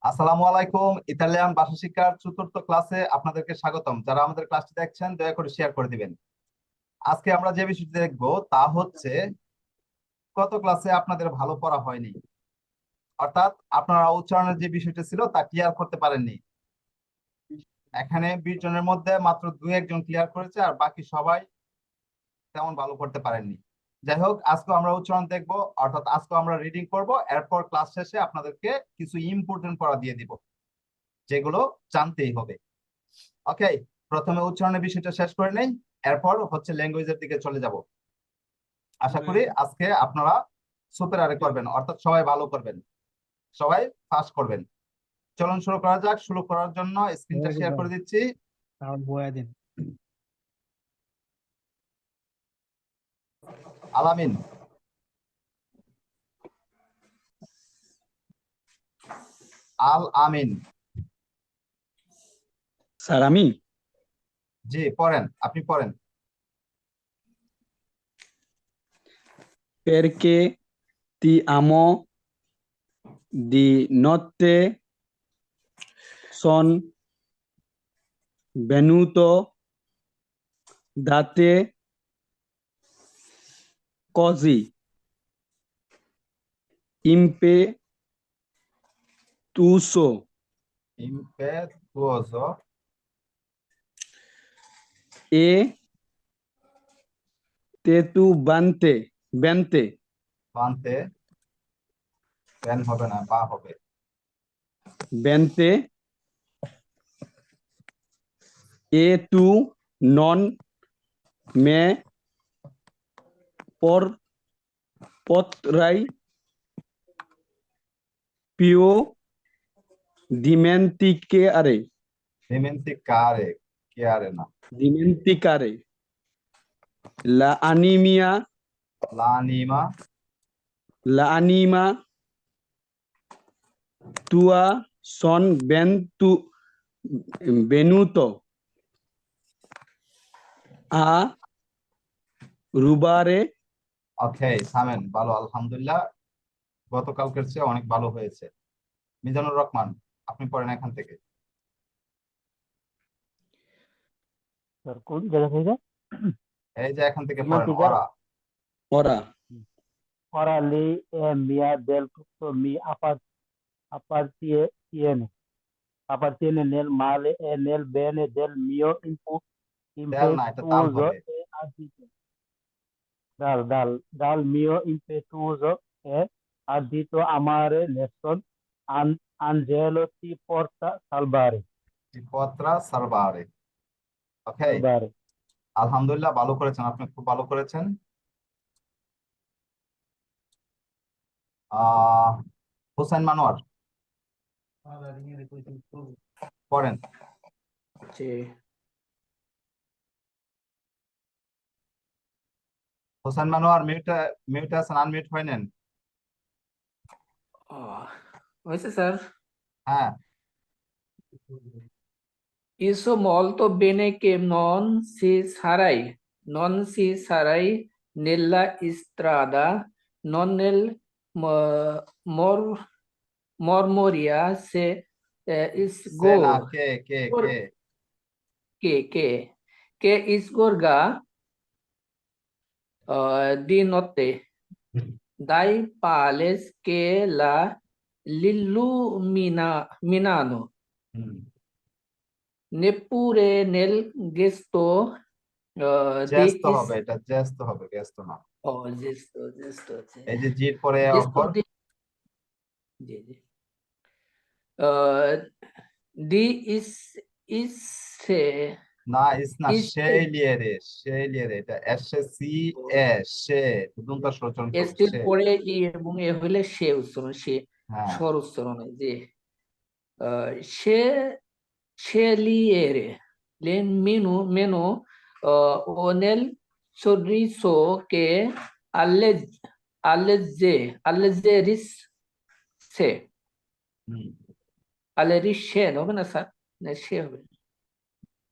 আসসালামু আলাইকুম। ইতালিয়ান ভাষা শিক্ষার চতুর্থ ক্লাসে আপনাদেরকে স্বাগতম। যারা আমাদের ক্লাসটি দেখছেন দয়া করে শেয়ার করে দিবেন। আজকে আমরা যে বিষয়টি দেখব তা হচ্ছে গত ক্লাসে আপনাদের ভালো পড়া হয়নি, অর্থাৎ আপনারা উচ্চারণের যে বিষয়টা ছিল তা ক্লিয়ার করতে পারেননি। এখানে 20 জনের মধ্যে মাত্র 2-1 জন ক্লিয়ার করেছে, আর বাকি সবাই তেমন ভালো করতে পারেননি। যাই হোক, আজকে আমরা উচ্চারণ দেখব, অর্থাৎ আজকে আমরা রিডিং করব। এরপর ক্লাস শেষে আপনাদেরকে কিছু ইম্পর্টেন্ট পড়া দিয়ে দিব, যেগুলো জানতেই হবে। ওকে, প্রথমে উচ্চারণের বিষয়টা শেষ করে নেই, এরপর হচ্ছে ল্যাঙ্গুয়েজের দিকে চলে যাব। আশা করি আজকে আপনারা সুপার আরে করবেন, অর্থাৎ সবাই ভালো করবেন, সবাই পাস করবেন। চলুন শুরু করা যাক। শুরু করার জন্য স্ক্রিনটা শেয়ার করে দিচ্ছি। আলামিন, আল আমিন। স্যার আমি জি পড়েন, আপনি পড়েন। perché ti amo di notte son venuto da te così impetuoso ইমপেতুoso e titubante bente বানতে, ব্যান হবে না, বা হবে। bente e tu non me potrai più dimenticare dimenticare la anima tua son venuto a rubare ওকে, থামেন। ভালো, আলহামদুলিল্লাহ, গতকালকের চেয়ে অনেক ভালো হয়েছে। মিজানুর রহমান, আপনি পড়েন এখান থেকে। কোন জায়গা থেকে? এই যে এখান থেকে পড়েন। ওরা ora Ora lei è mia del tutto mi appartiene appartiene nel male e nel bene del mio তেল না, এটা তাল impetuoso হবে। e ardito dal mio impetuoso e ardito amare nessun angelo ti porta salvare. পত্রা সার্ভারে। ওকে, আলহামদুলিল্লাহ, ভালো করেছেন, আপনি খুব ভালো করেছেন। আহ হোসেন মানোয়ার, পড়েন। হোসেন মানোয়ার, মিউট আছেন, আনমিউট হয়ে নেন। হয়েছে স্যার। হ্যাঁ, Isso molto bene che non si sarai nella strada, non nel mormoria se সে না, isgor কে কে কে che isgorga di notte dai pales che la l'illuminano. হুম, Neppure nel gesto জ্যেষ্ঠ হবে, এটা জ্যেষ্ঠ হবে, জ্যেষ্ঠ না। gesto এই যে জির পরে gesto অক্ষর, di uh, di না ইস না, is সেই লিয়ে রে, এটা এসে সি এ সে, দুটো সচরণ করবে এস্টের সে। পরে ই এবং এ হইলে সে উচ্চারণ, সে হ্যাঁ, স্বর উচ্চারণ হয় যে সে scegliere meno o nel sorriso che alleggerisse হুম, alleggerisce হবে না স্যার, না সে হবে।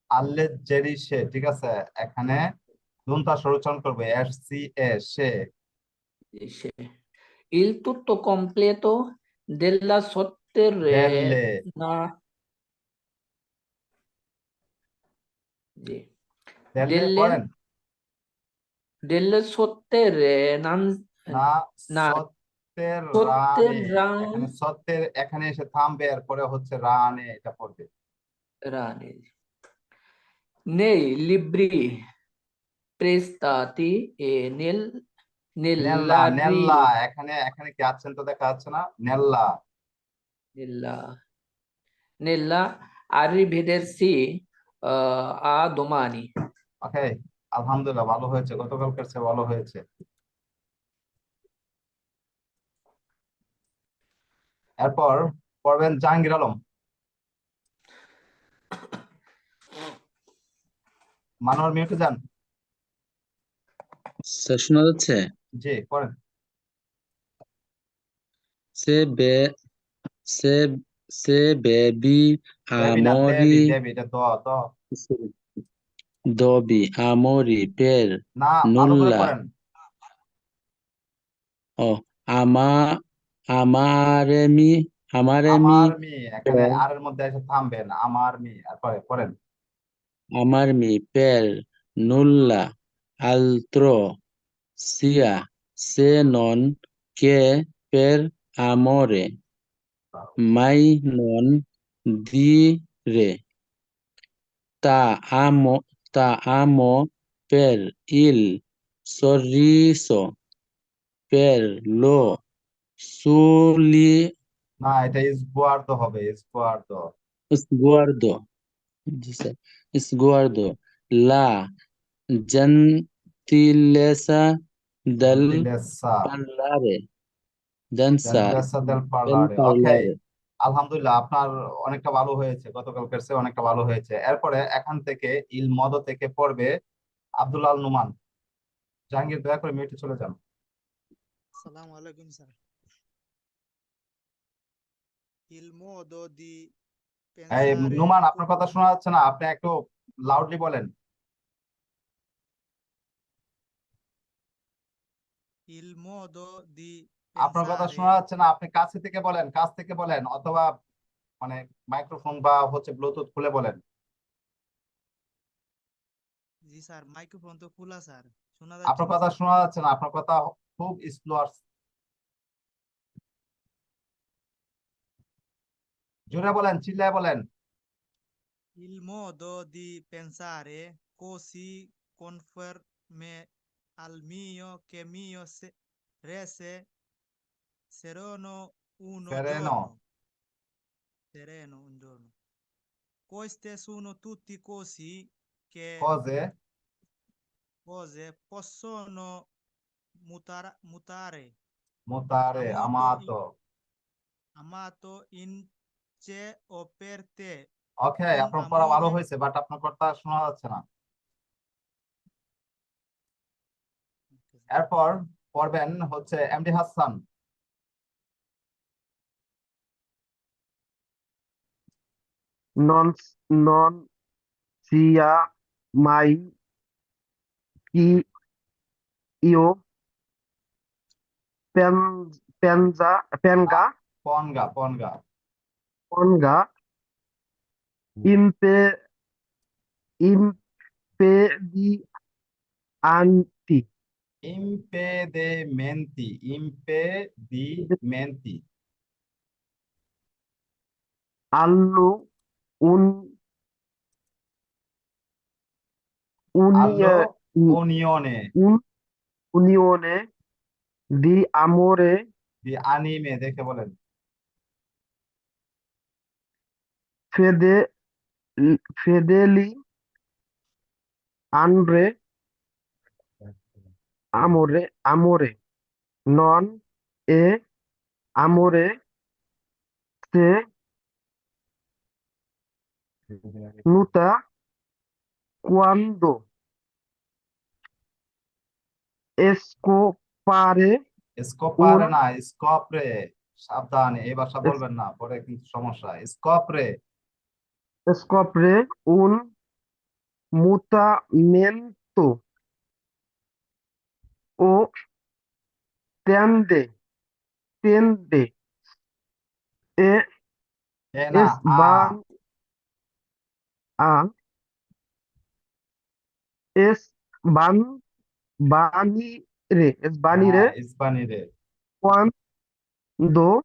আল্লেদ জেরি সে, ঠিক আছে। এখানে দুটা সচরণ করবে, এস সি এ সে। Il tutto completo della Delle, না জি delle delle পড়েন delle sotterre nan না না সত্যের sotterranee এখানে সত্যের এখানে এসে থামবে এরপরে হচ্ছে রানে এটা পড়বে nei libri prestati e নেল্লা nella নেল্লা এখানে এখানে কি আছেন তো দেখা যাচ্ছে না নেল্লা nella nella arrivederci a domani ওকে আলহামদুলিল্লাহ ভালো হয়েছে গতকালকার চেয়ে ভালো হয়েছে এরপর পড়বেন জাহাঙ্গীর আলম মানোয়ার মিউটে যান স্যার শোনা যাচ্ছে? জি পড়েন সে বে সে সে বেবি দেবী না আমরি দেবী দেবী এটা দ দবি আমরি পের না ভালো করে নুল্লা পড়েন ও আমা আমারেমি আমারেমি আমার মি এখানে পের আর এর মধ্যে এসে থামবেন আমার মি এরপরে পড়েন amarmi per nulla altro sia se non che per amore mai non dire amo ta amo per il sorriso per lo soli না এটা ইসগুয়ার্দো হবে ইসগুয়ার্দো sguardo dice, sguardo la gentilezza del জেন্টিলেসা parlare danza জেন্টিলেসা দেল del পার্লারে ওকে parlare আলহামদুলিল্লাহ আপনার অনেকটা ভালো হয়েছে গতকালকের চেয়ে অনেকটা ভালো হয়েছে এরপরে এখান থেকে ইল মদো থেকে পড়বে আব্দুল আল নুমান জাহাঙ্গীর দয়া করে মিউটে চলে যান Assalamu alaikum, sir. Il modo di এই pensare নুমান আপনার কথা শোনা যাচ্ছে না আপনি একটু লাউডলি বলেন il modo di আপনার কথা pensare, শোনা যাচ্ছে না আপনি কাছে থেকে বলেন কাছ থেকে বলেন অথবা মানে মাইক্রোফোন বা হচ্ছে ব্লুটুথ খুলে বলেন জি স্যার মাইক্রোফোন তো খোলা স্যার শোনা আপনার যাচ্ছে না কথা স্যার শোনা যাচ্ছে না আপনার কথা খুব স্লো আসছে জোরে বলেন চিল্লায় বলেন il modo di pensare così conforme al mio che mio rese sereno uno সেরেনো giorno sereno un giorno queste sono tutte কজে cose possono mutare মোতারে আমাতো amato in te o per te okay un আপনার পড়া ভালো amore হয়েছে but আপনার কথা শোনা যাচ্ছে না এরপর পড়বেন হচ্ছে MD Hasan non, non sia mai che io penga পনগা পনগা ponga impedianti ইম্পেদেমেন্তি ইম্পেদিমেন্তি allo un আল্লো unie, ওনিয়নে un unione di amore দি আনিমে দেখে বলেন fede, fedeli andre amore non e amore se nuta quando scopare স্কোপারে un না স্কোপরে সাবধান এই ভাষা বলবেন না পরে কিন্তু সমস্যা স্কোপরে scopre un mutamento o tende e এ না, es a. van a es van es হ্যাঁ, vanire ইস্পানি রে। cuando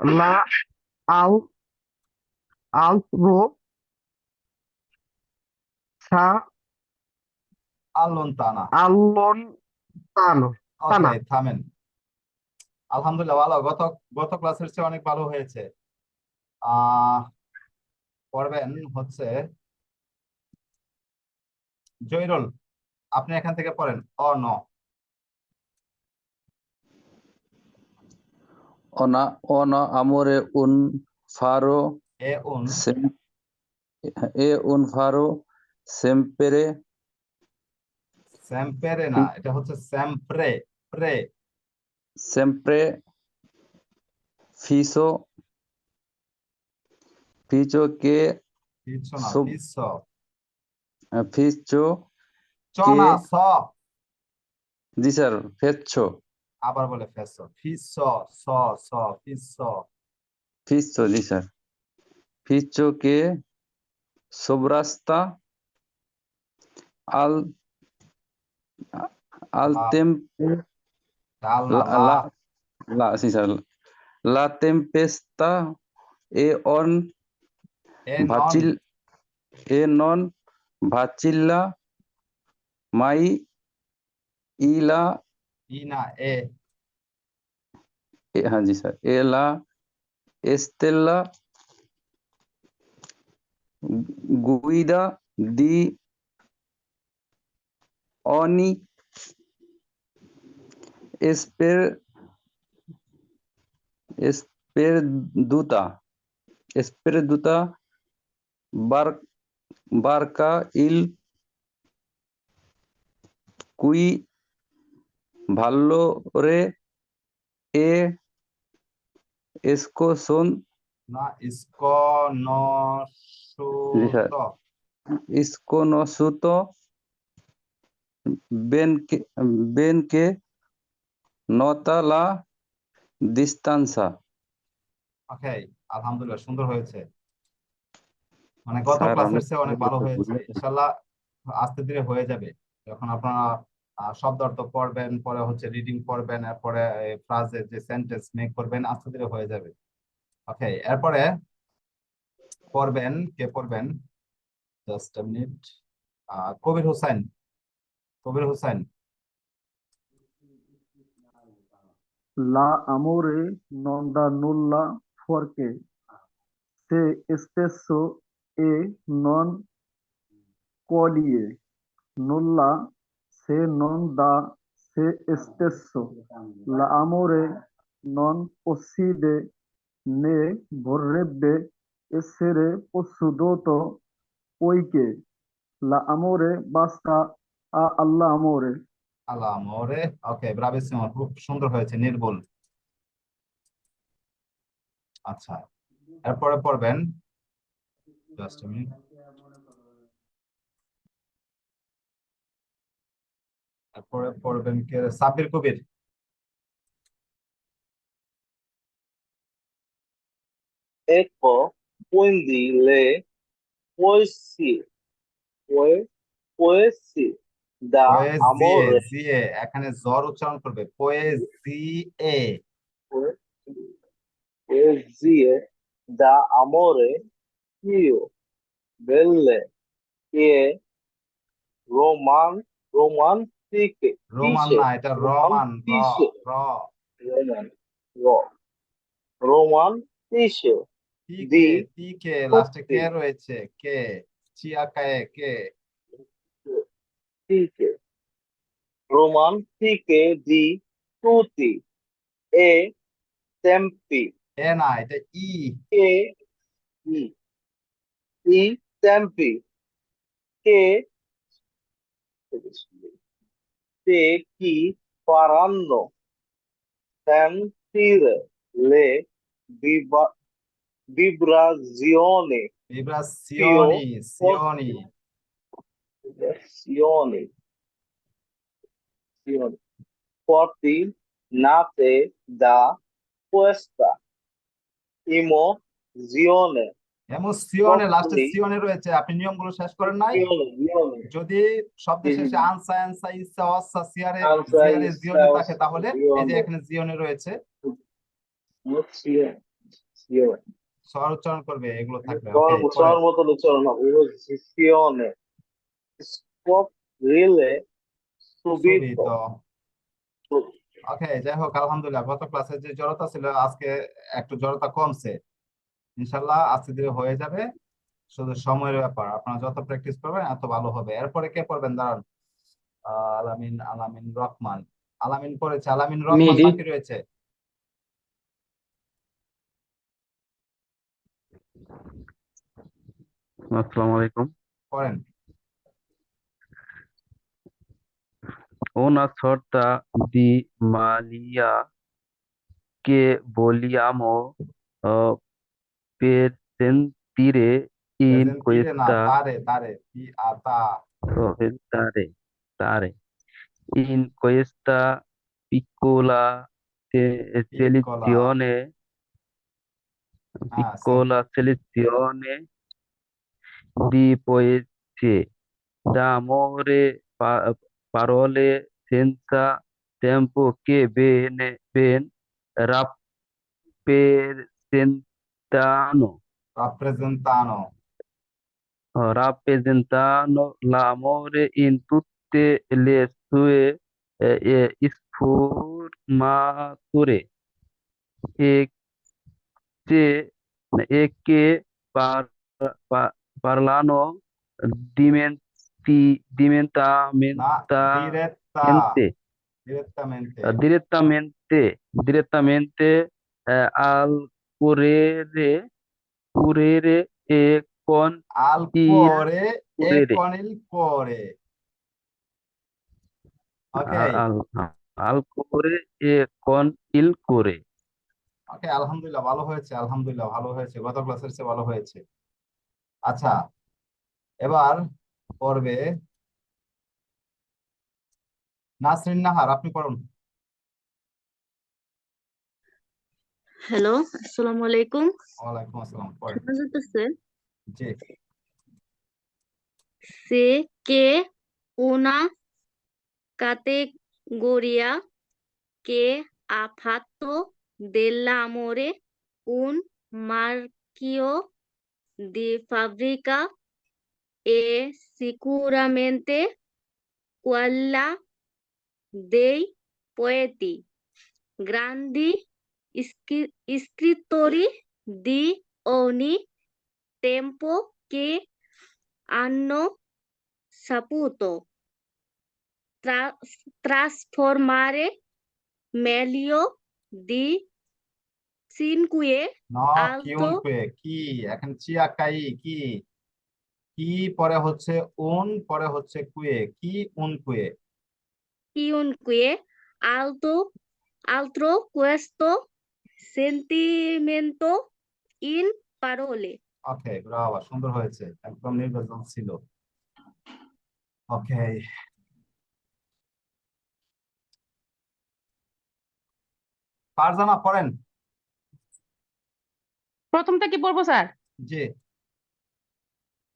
la al alro sa আলোনতানা। allontano ওকে, tana থামেন। আলহামদুলিল্লাহ, ভালো। গত গত ক্লাসের চেয়ে অনেক ভালো হয়েছে। আহ পড়বেন হচ্ছে জয়রুল, আপনি এখান থেকে পড়েন। ন। Ona amore un faro এ উন sem- e un faro sempre স্যাম্পেরে না, এটা হচ্ছে স্যাম্প্রে। প্রে। sempre fiso ficho que পিচ্ছ না, sub পিচ্ছ। ficho চ que না, স। জি স্যার fecho আবার বলে ফেস। ফিস, স, স, ফিস। ficho জি sir ficho que sobrasta al al লা, tempo ডাল না, la লা। la la sí sir la tempesta e on A non, vacil e non vacilla mai ila ই না, এ। हाँ जी sir e la estella guida di ogni esper sperduta sperduta bar barca il cui valore e esco son না, ইস্ক ন জি sir সুত। sconosciuto ben que nota la distanza ওকে, আলহামদুলিল্লাহ, সুন্দর হয়েছে। মানে গত স্যার ক্লাসের অনেক চেয়ে অনেক ভালো হয়েছে। ইনশাল্লাহ আস্তে ধীরে হয়ে যাবে। যখন আপনারা শব্দ অর্থ পড়বেন, পরে হচ্ছে রিডিং পড়বেন, এরপরে ফ্রাজে যে সেন্টেন্স মেক করবেন, আস্তে ধীরে হয়ে যাবে। ওকে, এরপরে পড়বেন, কে পড়বেন? Just a minute. Kabir Hossain. Kabir Hossain. L'amore non dà nulla fuorché se stesso e non coglie nulla se non dà se stesso. L'amore non possiede né vorrebbe essere posseduto poiché l'amore basta a all'amore. আল্লাহ মোরে। ওকে, bravissimo, খুব সুন্দর হয়েছে, নির্ভুল। আচ্ছা, এরপরে পড়বেন, just a minute. এরপরে পড়বেন কে? সাব্বির কবির। Ecco, quindi le poesie, poesie da পোয়েজিয়ে, amore, জিয়ে এখানে জ্বর উচ্চারণ করবে, পোয়েজিয়ে। poesie da amore più belle e romantiche, Roman dice, না, এটা রমান, র। romantiche, র। roman, ro- romantiche টিকে, di টিকে লাস্টে tutti, কে রয়েছে? কে? চিয়াকায়ে কে? dice, romantiche di tutti e tempi, এ না, এটা ই। e i, i tempi che chi faranno sentire le vibrazioni ভিব্রাসিওনি, più Seoni. forti, vibrazioni, forti nate da questa emozione, এমোসিওনে, লাস্টে softly, সিওনে রয়েছে, আপনি নিয়মগুলো শেষ করেন নাই? zione, যদি শব্দের শেষে আনসা অ্যানসা ইসা অসা সিয়ারে ansa, জিয়ারে জিওনে issa, থাকে, তাহলে এই যে zione, এখানে জিওনে রয়েছে, emozione, zione. স্বর উচ্চারণ করবে এগুলো থাকলে। ওকে, পরে স্বর মতন উচ্চারণ হবে, emozione, scoprile, subito. সুবিত। ওকে, যাই হোক, আলহামদুলিল্লাহ গত ক্লাসে যে জড়তা ছিল আজকে একটু জড়তা কমছে, ইনশাল্লাহ আস্তে ধীরে হয়ে যাবে, শুধু সময়ের ব্যাপার, আপনারা যত প্র্যাকটিস করবেন এত ভালো হবে। এরপরে কে পড়বেন, দাঁড়ান। আলামিন, আলামিন রহমান, আলামিন পড়েছে, আলামিন রহমান মেহেদি। বাকি রয়েছে। আসসালামু আলাইকুম। পড়েন। Una sorta di malia che vogliamo eh, per sentire in প্রেজেন্টিরে না, questa তারে তারে ই আতা stare, stare in questa piccola Piccola, selezione হ্যাঁ piccola selezione di poesie d'amore, parole senza tempo che ben rappresentano rappresentano l'amore in tutte le sue sfumature e che pa- parlano না, direttamente ডিরেক্টামেন্টে, direttamente al curere e con আল il কোরে এ curere Conille কোরে। ওকে, al, al cuore e con il cuore. ওকে, আলহামদুলিল্লাহ ভালো হয়েছে, আলহামদুলিল্লাহ ভালো হয়েছে, গত ক্লাসের চেয়ে ভালো হয়েছে। আচ্ছা, এবার পড়বে নাসরিন নাহার, আপনি পড়ুন। হ্যালো, আসসালামু আলাইকুম। ওয়ালাইকুম আসসালাম, পড়েন। শোনা যেতেছে? জি, সে কে una categoria que ha fatto dell'amore un marchio di fabbrica e sicuramente quella dei poeti, grandi scrittori di ogni tempo che hanno saputo trasformare meglio di cinque ন কিউন alto কুয়ে কি, এখন চিয়াকাই কি, কি পরে হচ্ছে উন, পরে হচ্ছে কুয়ে, কি উন কুয়ে। chiunque altro questo sentimento in parole. Okay, Bravo, সুন্দর হয়েছে, একদম নির্বাচন ছিল। ওকে, ফারজানা পড়েন। প্রথমটা কি পড়বো স্যার? জি,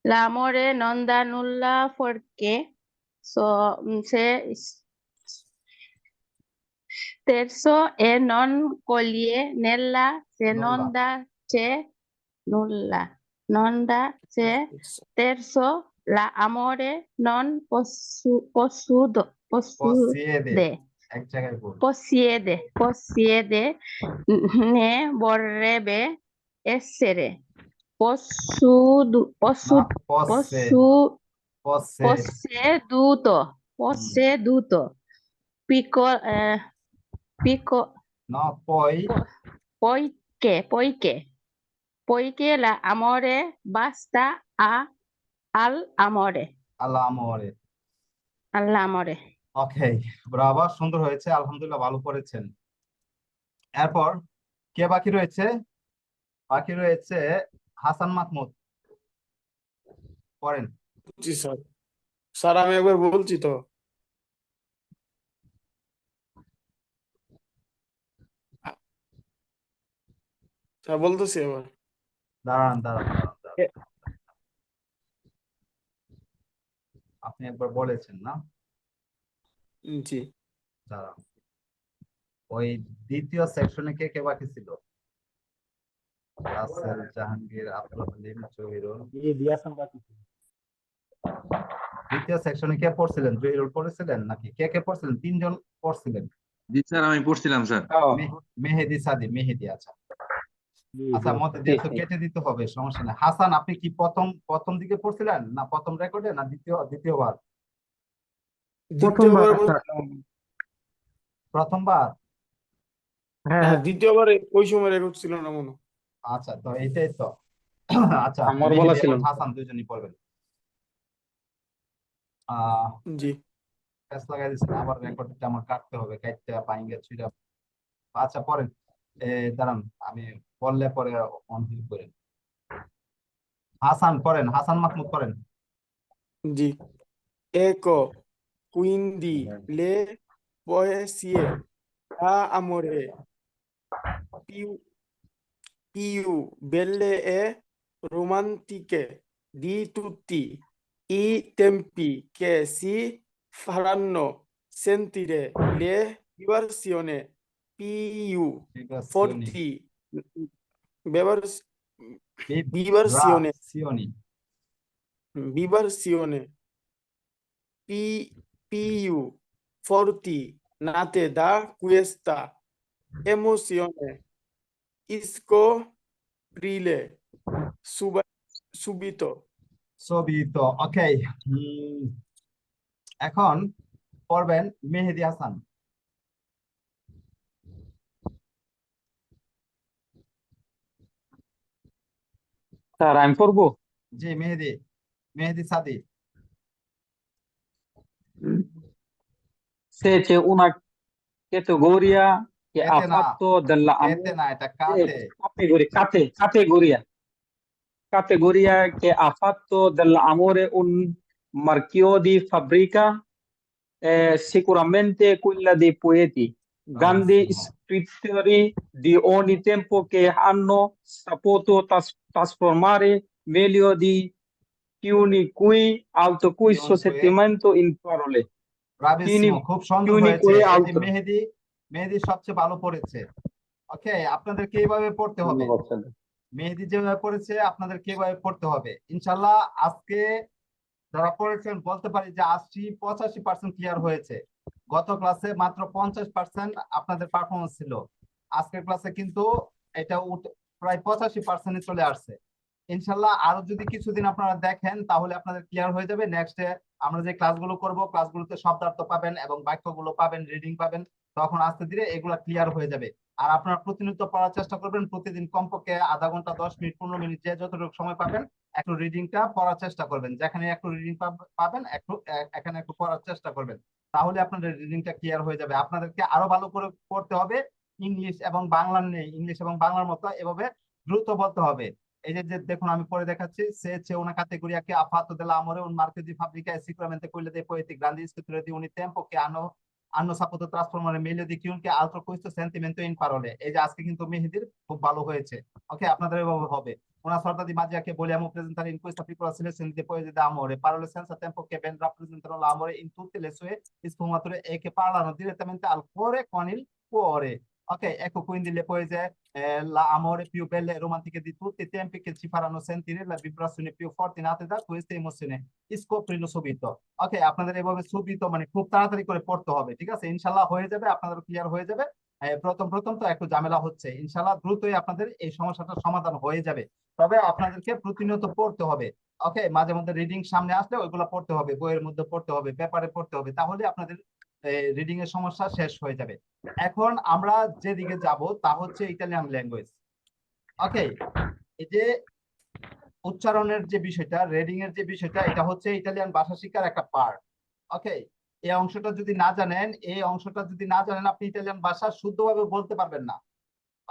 L'amore non dà nulla perché se stesso e non coglie nella se non Nulla. dà c'è nulla. Non dà c'è terzo l'amore non পসিয়েদে, possiede এক জায়গায় বল। possiede ne vorrebbe essere possudo, না, পসে, পসে, posseduto piccolo না, পই, poiché l'amore basta all'amore. আলামরে। ওকে, Bravo, সুন্দর হয়েছে, আলহামদুলিল্লাহ ভালো করেছেন। এরপর কে বাকি রয়েছে? বাকি রয়েছে হাসান মাহমুদ, পড়েন। জি স্যার। স্যার আমি একবার বলছি তো। স্যার বলতেছি আবার দাঁড়ান দাঁড়ান দাঁড়ান দাঁড়ান। এ- আপনি একবার বলেছেন না, জি দাঁড়ান। ওই দ্বিতীয় সেকশনে কে কে বাকি ছিল? রাসেল, জাহাঙ্গীর, আব্দুল হালিম, জহিরুল। ये दिया संगा की দ্বিতীয় সেকশনে কে পড়ছিলেন? জহিরুল পড়েছিলেন নাকি কে কে পড়ছিলেন? তিনজন পড়ছিলেন। জি স্যার, আমি পড়ছিলাম স্যার। মেহেদি, সাদি, মেহেদি। আচ্ছা जी আচ্ছা, जी মতে দিয়ে তো কেটে দিতে হবে, সমস্যা নেই। হাসান, আপনি কি প্রথম দিকে পড়ছিলেন না প্রথম রেকর্ডে না দ্বিতীয়বার? প্রথমবার দ্বিতীয়বার স্যার। বলছিলাম। প্রথমবার। হ্যাঁ হ্যাঁ দ্বিতীয়বার ওই সময় রেকর্ড ছিল না মনে হয়। আচ্ছা, তো এইটাই তো। আচ্ছা, আমার বলা মেহেদি ছিল এবং না। হাসান দুজনই পড়বেন। জি প্যাচ লাগাই দিচ্ছেন, আবার রেকর্ডটা আমার কাটতে হবে, কাটতে বাইঙ্গা ছুঁড়া। আচ্ছা পড়েন। দাঁড়ান, আমি বললে পরে অন করেন। হাসান পড়েন, হাসান মাহমুদ পড়েন। জি ecco quindi le poesie d'amore più più belle e romantiche di tutti i tempi che si faranno sentire le diversioni più forti diversione Seoni. diversione più forti nate da questa emozione scoprile subito. ছবি তো ওকে। এখন পড়বেন Mehedi Hasan. Sir আমি পড়বো জি মেহেদি, মেহেদি সাদি। se c'è una categoria che ha কেতে না, fatto della কেতে না, এটা কাতে। categoria che ha fatto dell'amore un marchio di fabbrica sicuramente quella dei poeti, grandi scrittori di ogni tempo che hanno saputo trasformare meglio di chiunque altro questo sentimento in parole. Bravissimo, খুব সুন্দর হয়েছে। chiunque এই যে altro. মেহেদি, মেহেদি সবচেয়ে ভালো পড়েছে। ওকে, আপনাদেরকে এইভাবে পড়তে হবে। ধন্যবাদ স্যার। মেহেদি যেভাবে পড়েছে আপনাদেরকে এইভাবে পড়তে হবে ইনশাল্লাহ। আজকে যারা পড়েছেন বলতে পারি যে 80-85% ক্লিয়ার হয়েছে। গত ক্লাসে মাত্র 50% আপনাদের পারফরমেন্স ছিল, আজকের ক্লাসে কিন্তু এটা প্রায় 85% চলে আসছে। ইনশাল্লাহ আরো যদি কিছুদিন আপনারা দেখেন তাহলে আপনাদের ক্লিয়ার হয়ে যাবে। নেক্সটে আমরা যে ক্লাসগুলো করব, ক্লাসগুলোতে শব্দার্থ পাবেন এবং বাক্যগুলো পাবেন, রিডিং পাবেন, তখন আস্তে ধীরে এগুলা ক্লিয়ার হয়ে যাবে। আর আপনারা প্রতিনিয়ত পড়ার চেষ্টা করবেন, প্রতিদিন কমপক্ষে আধা ঘন্টা, 10 মিনিট, 15 মিনিট, যে যতটুকু সময় পাবেন একটু রিডিংটা পড়ার চেষ্টা করবেন। যেখানে একটু রিডিং পাবেন এখানে একটু পড়ার চেষ্টা করবেন, তাহলে আপনাদের রিডিংটা ক্লিয়ার হয়ে যাবে। আপনাদেরকে আরো ভালো করে পড়তে হবে। ইংলিশ এবং বাংলার নেই, ইংলিশ এবং বাংলার মতো এভাবে দ্রুত বলতে হবে। এই যে দেখুন আমি পড়ে দেখাচ্ছি। se c'è una categoria che ha fatto dell'amore un marchio di fabbrica è sicuramente quella dei poeti, grandi scrittori di ogni tempo che hanno saputo trasformare meglio di chiunque altro questo sentimento in parole. এই যে আজকে কিন্তু মেহেদির খুব ভালো হয়েছে। ওকে, আপনাদের এভাবে হবে। Una sorta di magia che vogliamo presentare in questa piccola selezione di poesie d'amore, parole senza tempo che ben rappresentano l'amore in tutte le sue sfumature e che parlano direttamente al cuore con il cuore. Ok, ecco quindi le poesie l'amore più belle e romantiche di tutti i tempi che ci faranno sentire la vibrazione più forte nate da queste emozioni. Scoprilo subito. ওকে, আপনাদের এভাবে subito মানে খুব তাড়াতাড়ি করে পড়তে হবে, ঠিক আছে? ইনশাআল্লাহ হয়ে যাবে, আপনাদের ক্লিয়ার হয়ে যাবে। প্রথম তো একটু ঝামেলা হচ্ছে, ইনশাআল্লাহ দ্রুতই আপনাদের এই সমস্যাটার সমাধান হয়ে যাবে। তবে আপনাদেরকে প্রতিনিয়ত পড়তে হবে। ওকে, মাঝে মধ্যে রিডিং সামনে আসলে ওইগুলো পড়তে হবে, বইয়ের মধ্যে পড়তে হবে, পেপারে পড়তে হবে, তাহলে আপনাদের রিডিং এর সমস্যা শেষ হয়ে যাবে। এখন আমরা যেদিকে যাব তা হচ্ছে ইতালিয়ান ল্যাঙ্গুয়েজ। ওকে, এই যে উচ্চারণের যে বিষয়টা, রিডিং এর যে বিষয়টা, এটা হচ্ছে ইতালিয়ান ভাষা শিক্ষার একটা পার্ট। ওকে, এই অংশটা যদি না জানেন, আপনি ইতালিয়ান ভাষা শুদ্ধভাবে বলতে পারবেন না।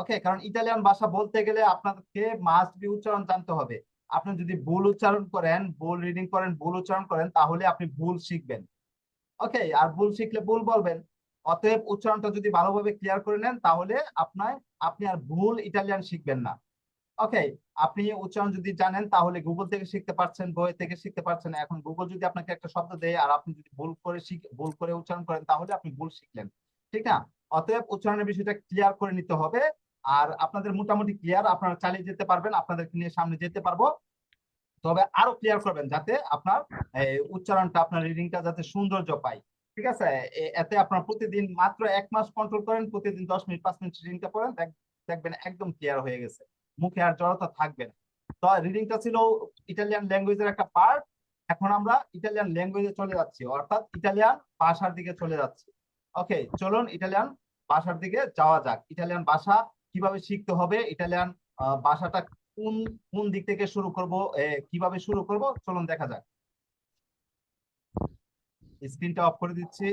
ওকে, কারণ ইতালিয়ান ভাষা বলতে গেলে আপনাকে মাস্ট বি উচ্চারণ জানতে হবে। আপনি যদি ভুল উচ্চারণ করেন, ভুল রিডিং করেন, ভুল উচ্চারণ করেন, তাহলে আপনি ভুল শিখবেন। ওকে, আর ভুল শিখলে ভুল বলবেন। অতএব উচ্চারণটা যদি ভালোভাবে ক্লিয়ার করে নেন তাহলে আপনি আর ভুল ইটালিয়ান শিখবেন না। ওকে, আপনি উচ্চারণ যদি জানেন তাহলে গুগল থেকে শিখতে পারছেন, বই থেকে শিখতে পারছেন। এখন গুগল যদি আপনাকে একটা শব্দ দেয় আর আপনি যদি ভুল করে উচ্চারণ করেন তাহলে আপনি ভুল শিখলেন, ঠিক না? অতএব উচ্চারণের বিষয়টা ক্লিয়ার করে নিতে হবে। আর আপনাদের মোটামুটি ক্লিয়ার, আপনারা চালিয়ে যেতে পারবেন, আপনাদেরকে নিয়ে সামনে যেতে পারবো। তবে আরো ক্লিয়ার করবেন যাতে আপনার উচ্চারণটা, আপনার রিডিংটা যাতে সৌন্দর্য পায়, ঠিক আছে? এতে আপনার প্রতিদিন মাত্র 1 মাস কন্ট্রোল করেন, প্রতিদিন 10 মিনিট 5 মিনিট রিডিংটা করেন, দেখবেন একদম ক্লিয়ার হয়ে গেছে, মুখে আর জড়তা থাকবে না। তো রিডিংটা ছিল ইটালিয়ান ল্যাঙ্গুয়েজের একটা পার্ট। এখন আমরা ইটালিয়ান ল্যাঙ্গুয়েজে চলে যাচ্ছি, অর্থাৎ ইটালিয়ান ভাষার দিকে চলে যাচ্ছি। ওকে, চলুন ইটালিয়ান ভাষার দিকে যাওয়া যাক। ইটালিয়ান ভাষা কিভাবে শিখতে হবে, ইটালিয়ান ভাষাটা কোন কোন দিক থেকে শুরু করব, কিভাবে শুরু করব, চলুন দেখা যাক। স্ক্রিনটা অফ করে দিচ্ছি।